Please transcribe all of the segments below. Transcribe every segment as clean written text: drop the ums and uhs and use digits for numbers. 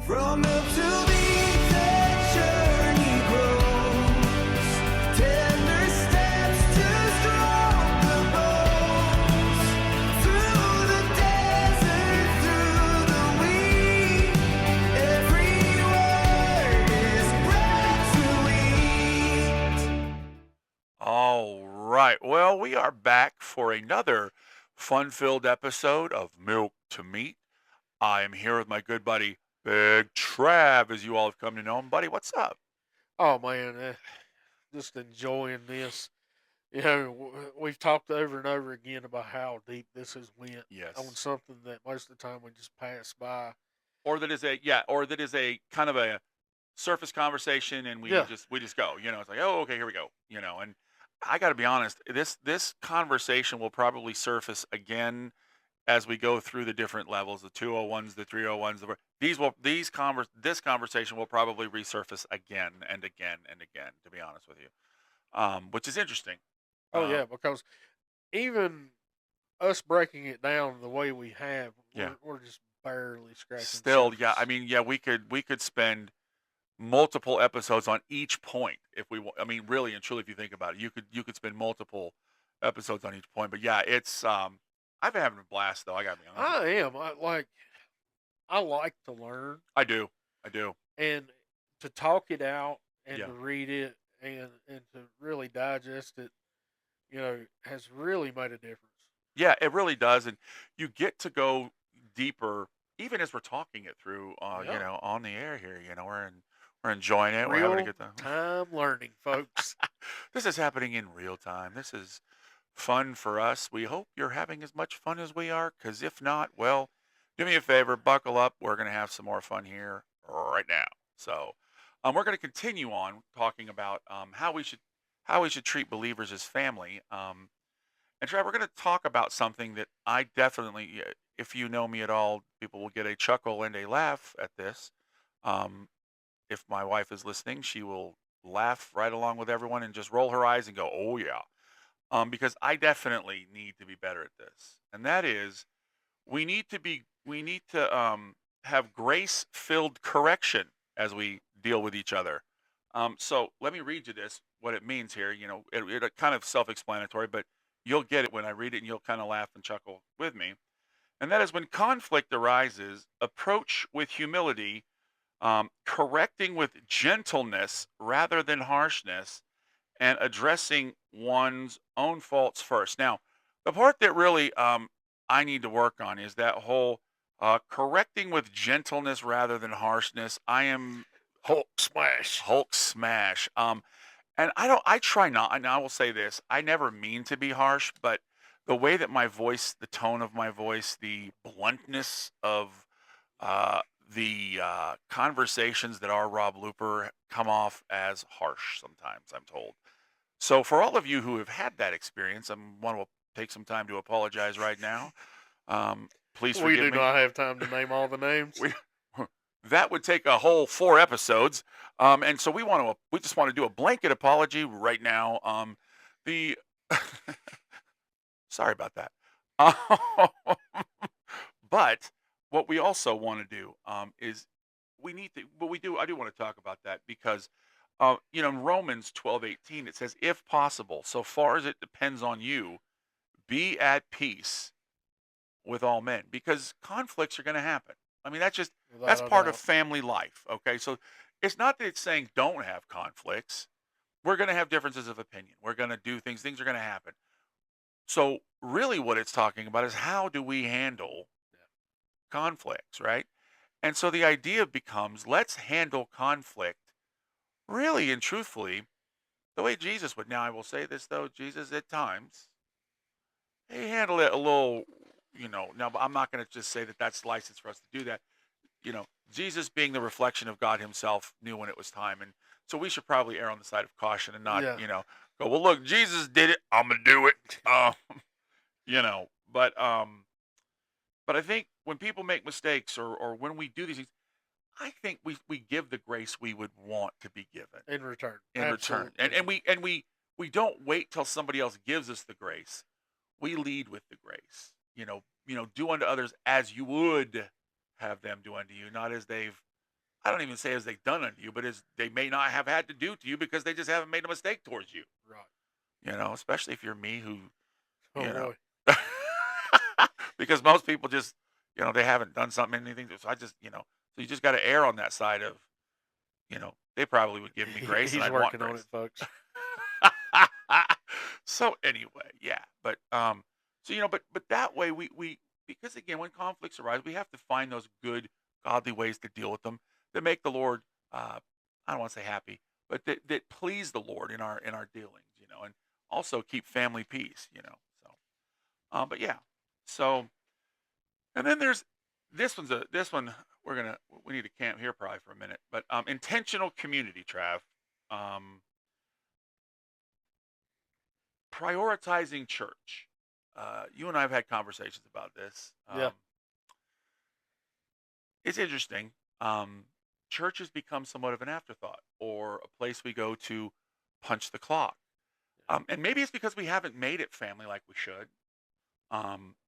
From milk to meat, the journey grows. Tender steps to stronger bones. Through the desert, through the wheat, every word is bread to eat. All right. Well, we are back for another fun-filled episode of Milk to Meat. I am here with my good buddy, Big Trav, as you all have come to know him. Buddy, what's up? Oh man, just enjoying this. We've talked over and over again about how deep this has went on Yes. something that most of the time we just pass by. Or that is a kind of a surface conversation and we Yeah, just we just go. It's like, "Oh, okay, here we go." And I got to be honest, this conversation will probably surface again as we go through the different levels, the 201s, the 301s, this conversation will probably resurface again and again and again, to be honest with you, which is interesting. oh Uh, yeah, because even us breaking it down the way we have, yeah, we're just barely scratching the still, yeah. I surface. mean, yeah, we could spend multiple episodes on each point if we. I mean, really and truly, if you think about it, you could spend multiple episodes on each point. But yeah, it's I've been having a blast though. I gotta be honest. I am. I like to learn I do, I do. and to talk it out and Yeah. to read it and to really digest it. Has really made a difference. Yeah, it really does, and you get to go deeper even as we're talking it through, Yeah. on the air here. We're enjoying it. We're having a Real good time. time learning, folks. This is happening in real time. This is fun for us. We hope you're having as much fun as we are, because if not, well, do me a favor, buckle up. We're going to have some more fun here right now. So, we're going to continue on talking about how we should treat believers as family. And Trevor, we're going to talk about something that I definitely, if you know me at all, people will get a chuckle and a laugh at this. Um, if my wife is listening, she will laugh right along with everyone and just roll her eyes and go, "Oh yeah," because I definitely need to be better at this. And that is, we need to have grace-filled correction as we deal with each other. So let me read you this, what it means here. It kind of self-explanatory, but you'll get it when I read it, and you'll kind of laugh and chuckle with me. And that is, when conflict arises, approach with humility, correcting with gentleness rather than harshness, and addressing one's own faults first. Now, the part that really I need to work on is that whole correcting with gentleness rather than harshness. I am Hulk smash. Hulk smash. And I try not, and I will say this, I never mean to be harsh, but the way that my voice, the tone of my voice, the bluntness of the conversations that are Rob Looper come off as harsh sometimes, I'm told. So for all of you who have had that experience, I want to take some time to apologize right now. Please We forgive do me. not have time to name all the names. We that would take a whole 4 episodes, and so we just want to do a blanket apology right now. The Sorry about that. But what we also want to do is we need to. What we do, I do want to talk about that because in Romans 12:18 it says, "If possible, so far as it depends on you, be at peace with all men," because conflicts are going to happen. I mean, that's Without a part of doubt. family life. Okay, so it's not that it's saying don't have conflicts. We're going to have differences of opinion. We're going to do things. Things are going to happen. So really, what it's talking about is how do we handle conflicts, right? And so the idea becomes, let's handle conflict really and truthfully the way Jesus would. Now, I will say this though, Jesus at times he handled it a little, Now, but I'm not going to just say that that's license for us to do that. Jesus, being the reflection of God Himself, knew when it was time, and so we should probably err on the side of caution and not, Yeah. go, well, look, Jesus did it, I'm gonna do it. You know, but I think when people make mistakes, or when we do these things, I think we give the grace we would want to be given In return. in return, and Absolutely. we don't wait till somebody else gives us the grace. We lead with the grace. Do unto others as you would have them do unto you, not as they've I don't even say as they've done unto you, but as they may not have had to do to you because they just haven't made a mistake towards you. Right. Especially if you're me who, Oh you know, boy. because most people just, they haven't done something, anything. So so you just got to err on that side of, they probably would give me grace and He's I'd want working on it, grace. folks. So anyway, yeah, but that way we because again, when conflicts arise, we have to find those good, godly ways to deal with them that make the Lord, I don't want to say happy, but that please the Lord in our dealings, and also keep family peace. So, but yeah, so and then there's this one we need to camp here probably for a minute, but intentional community, Trav. Um, Prioritizing church. You and I have had conversations about this. Yeah. It's interesting. Um, Church has become somewhat of an afterthought or a place we go to punch the clock. And maybe it's because we haven't made it family like we should.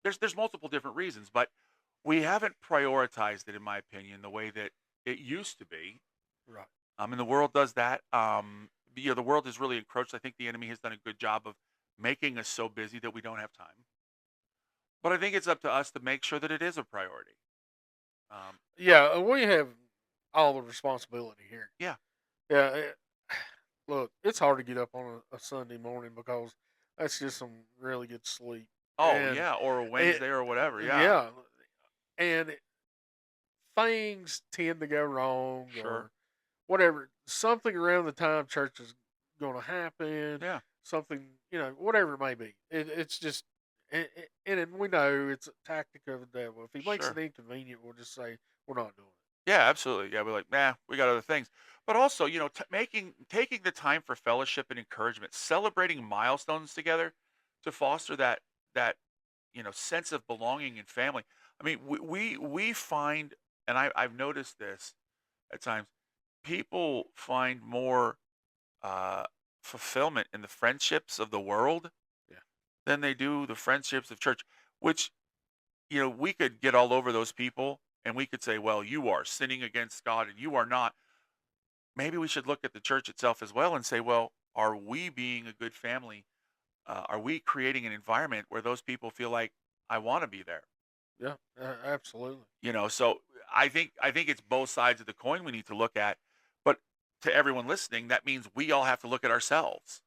There's multiple different reasons, but we haven't prioritized it, in my opinion, the way that it used to be. Right. And the world does that. The world has really encroached. I think the enemy has done a good job of making us so busy that we don't have time. But I think it's up to us to make sure that it is a priority. Um, Yeah, we have all the responsibility here. yeah. Yeah. Look, it's hard to get up on a Sunday morning because that's just some really good sleep. Oh, And yeah. Or a it, Wednesday or whatever. Yeah. yeah, and things tend to go wrong Sure. or whatever. Something around the time church is going to happen, Yeah. something, whatever it may be. It's just, and we know it's a tactic of the devil. If he makes it Sure. inconvenient, we'll just say we're not doing Yeah, absolutely. Yeah, we're like, nah, we got other things. But also, taking the time for fellowship and encouragement, celebrating milestones together to foster that sense of belonging and family. I mean, we find, and I've noticed this at times, people find more uh, fulfillment in the friendships of the world it. than they do the friendships of church, which, we could get all over those people and we could say, well, you are sinning against God and you are not. Maybe we should look at the church itself as well and say, well, are we being a good family? Are we creating an environment where those people feel like I want to be there? Yeah, absolutely. So I think it's both sides of the coin we need to look at. But to everyone listening, that means we all have to look at ourselves.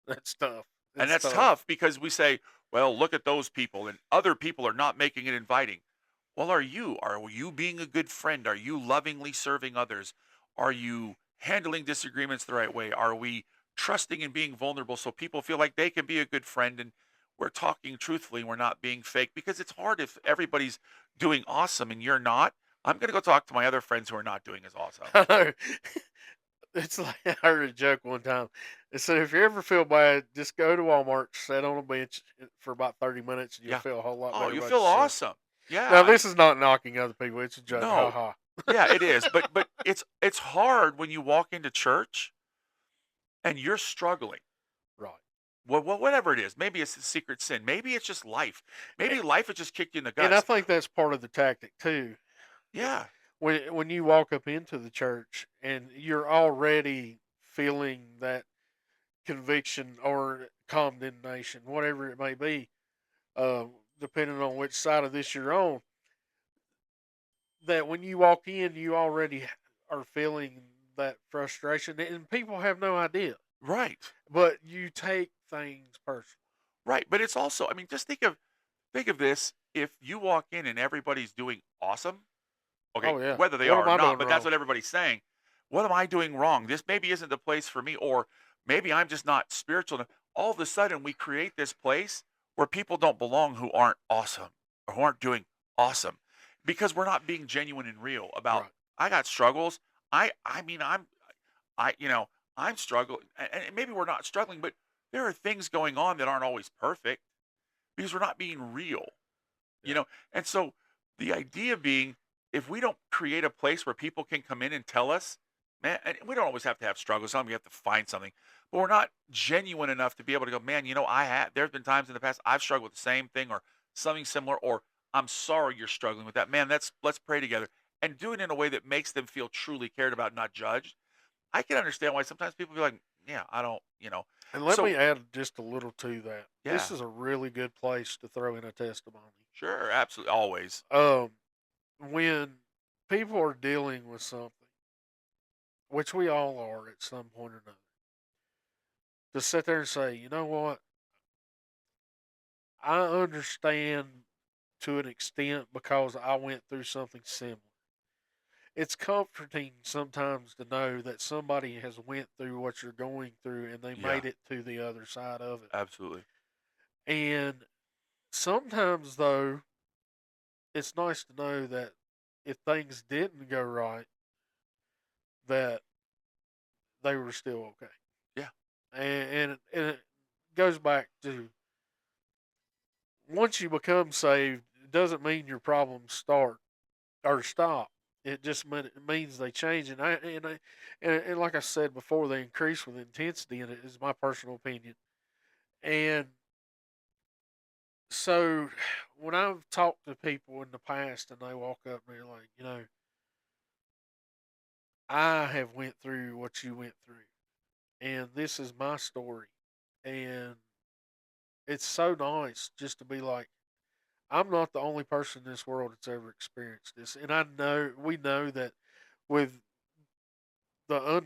That's tough. And It's that's tough. tough because we say, well, look at those people and other people are not making it inviting. Well, are you? Are you being a good friend? Are you lovingly serving others? Are you handling disagreements the right way? Are we trusting and being vulnerable so people feel like they can be a good friend and we're talking truthfully and we're not being fake? Because it's hard if everybody's doing awesome and you're not. I'm going to go talk to my other friends who are not doing as awesome. It's like I heard a joke one time. It said, if you ever feel bad, just go to Walmart, sit on a bench for about 30 minutes, and you'll Yeah. feel a whole lot Oh, better you about feel yourself. awesome. Yeah. Now, this is not knocking other people. It's a joke. Ha No. ha. Yeah, it is. But it's hard when you walk into church and you're struggling. Right. Well, whatever it is, maybe it's a secret sin. Maybe it's just life. Maybe life has just kicked you in the And I guts. think that's part of the tactic, too. Yeah, When you walk up into the church and you're already feeling that conviction or condemnation, whatever it may be, uh, depending on which side of this you're on, that when you walk in, you already are feeling that frustration, and people have no idea. right, But you take things personal. right. But it's also, I mean, just think of this. If you walk in and everybody's doing awesome, okay, Oh yeah. whether they What are am or I not, doing but that's wrong? what everybody's saying. What am I doing wrong? This maybe isn't the place for me, or maybe I'm just not spiritual enough. All of a sudden, we create this place where people don't belong who aren't awesome or who aren't doing awesome because we're not being genuine and real about. Right. I got struggles. I mean, I I'm struggling, and maybe we're not struggling, but there are things going on that aren't always perfect because we're not being real. you Yeah. know and so the idea being, if we don't create a place where people can come in and tell us, man, and we don't always have to have struggles, sometimes we have to find something, but we're not genuine enough to be able to go, man, there's been times in the past I've struggled with the same thing or something similar, or I'm sorry you're struggling with that, man, let's pray together. and do it in a way that makes them feel truly cared about, not judged, I can understand why sometimes people be like, yeah, I don't, And let So me add just a little to that. yeah, This is a really good place to throw in a testimony. sure, absolutely, always. Um, when people are dealing with something, which we all are at some point or another, to sit there and say, you know what, I understand to an extent because I went through something similar. It's comforting sometimes to know that somebody has went through what you're going through and they Yeah, made it to the other side of it. absolutely. And sometimes though, it's nice to know that if things didn't go right, that they were still okay. Yeah, And it goes back to once you become saved, it doesn't mean your problems start or stop. It just it means they change, and like I said before, they increase with intensity. And it is my personal opinion. And so, when I've talked to people in the past, and they walk up and they're like, I have went through what you went through, and this is my story, and it's so nice just to be like, I'm not the only person in this world that's ever experienced this, and I know we know that with the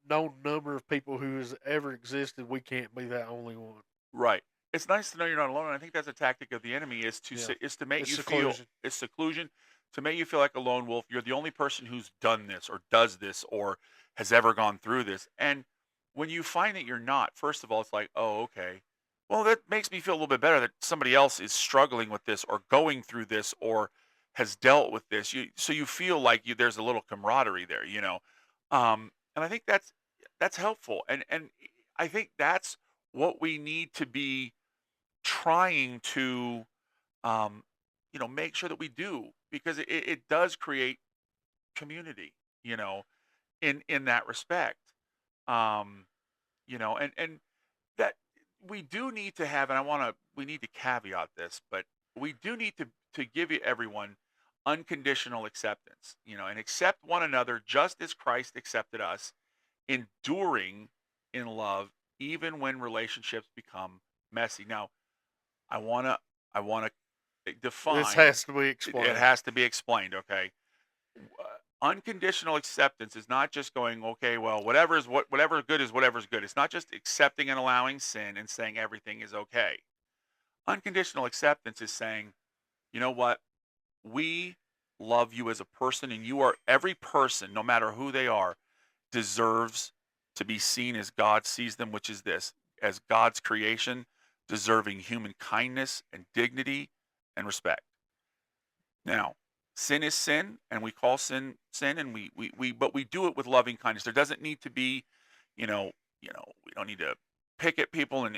unknown number of people who has ever existed, we can't be that only one. right. It's nice to know you're not alone. And I think that's a tactic of the enemy is to Yeah, say, is to make it's you feel seclusion. it's seclusion, to make you feel like a lone wolf. You're the only person who's done this or does this or has ever gone through this. And when you find that you're not, first of all, it's like, oh, okay. Well, that makes me feel a little bit better that somebody else is struggling with this or going through this or has dealt with this. So you feel like there's a little camaraderie there, and I think that's helpful. And I think that's what we need to be trying to um, make sure that we do, because it does create community, you know, in that respect. Um, and that we do need to have, and we need to caveat this, but we do need to give everyone unconditional acceptance, and accept one another just as Christ accepted us, enduring in love, even when relationships become messy. Now, I want to This define. has to be It explained. has to be explained. Okay. Unconditional acceptance is not just going, okay, well, whatever good is whatever's good. It's not just accepting and allowing sin and saying everything is okay. Unconditional acceptance is saying, you know what, we love you as a person, and every person, no matter who they are, deserves to be seen as God sees them, which is this, as God's creation, deserving human kindness and dignity and respect. Now, sin is sin, and we call sin sin, and but we do it with loving kindness. There doesn't need to be, you know, we don't need to pick at people and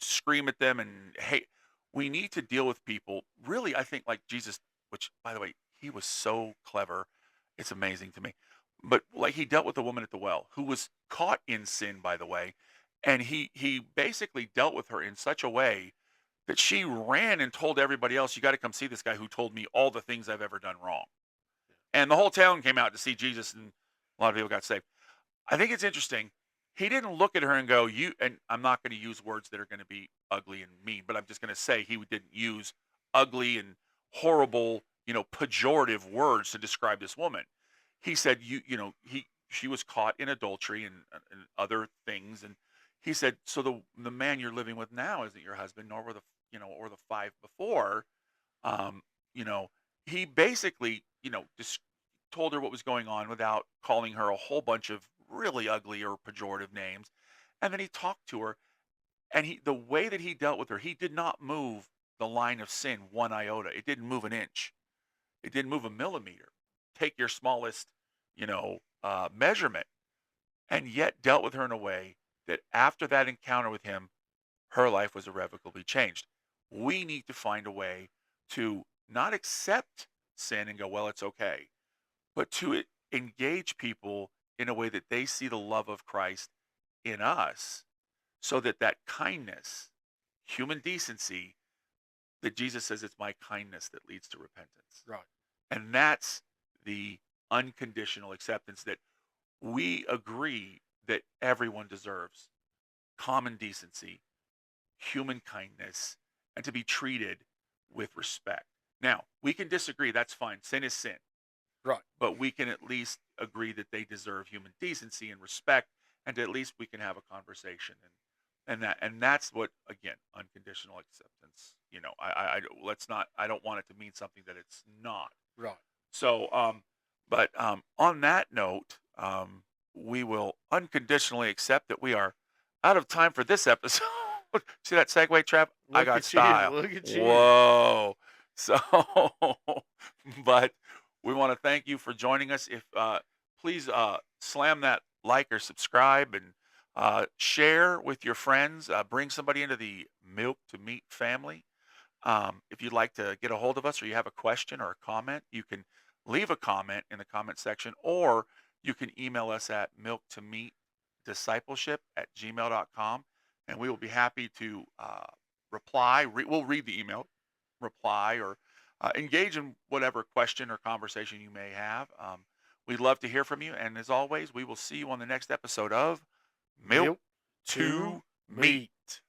scream at them and hate. We need to deal with people. Really, I think like Jesus, which by the way, he was so clever. It's amazing to me. But like he dealt with the woman at the well who was caught in sin, by the way, and he basically dealt with her in such a way that she ran and told everybody else, "You got to come see this guy who told me all the things I've ever done wrong." And the whole town came out to see Jesus, and a lot of people got saved. I think it's interesting. He didn't look at her and go, "You." And I'm not going to use words that are going to be ugly and mean, but I'm just going to say he didn't use ugly and horrible, pejorative words to describe this woman. He said, she was caught in adultery and other things, and he said, so the man you're living with now isn't your husband, nor were or the five before. Um, you know, he basically, just told her what was going on without calling her a whole bunch of really ugly or pejorative names. And then he talked to her, and the way that he dealt with her, he did not move the line of sin one iota. It didn't move an inch. It didn't move a millimeter. Take your smallest, measurement, and yet dealt with her in a way that after that encounter with him, her life was irrevocably changed. We need to find a way to not accept sin and go, well, it's okay, but to engage people in a way that they see the love of Christ in us, so that that kindness, human decency, that Jesus says it's my kindness that leads to repentance. Right. And that's the unconditional acceptance that we agree that everyone deserves common decency, human kindness, and to be treated with respect. Now, we can disagree, that's fine. Sin is sin. Right. But we can at least agree that they deserve human decency and respect, and at least we can have a conversation, and that's what, again, unconditional acceptance. Let's not. I don't want it to mean something that it's not. Right. So, but on that note, we will unconditionally accept that we are out of time for this episode. See that segue, Trev? I Look got at style. you. Look at you. Whoa. So, but we want to thank you for joining us. If please slam that like or subscribe and share with your friends. Bring somebody into the Milk to Meat family. If you'd like to get a hold of us or you have a question or a comment, you can leave a comment in the comment section, or you can email us at milktomeatdiscipleship@gmail.com, and we will be happy to reply. We'll read the email, reply, or engage in whatever question or conversation you may have. We'd love to hear from you, and as always, we will see you on the next episode of Milk Milk to to Meat. meat.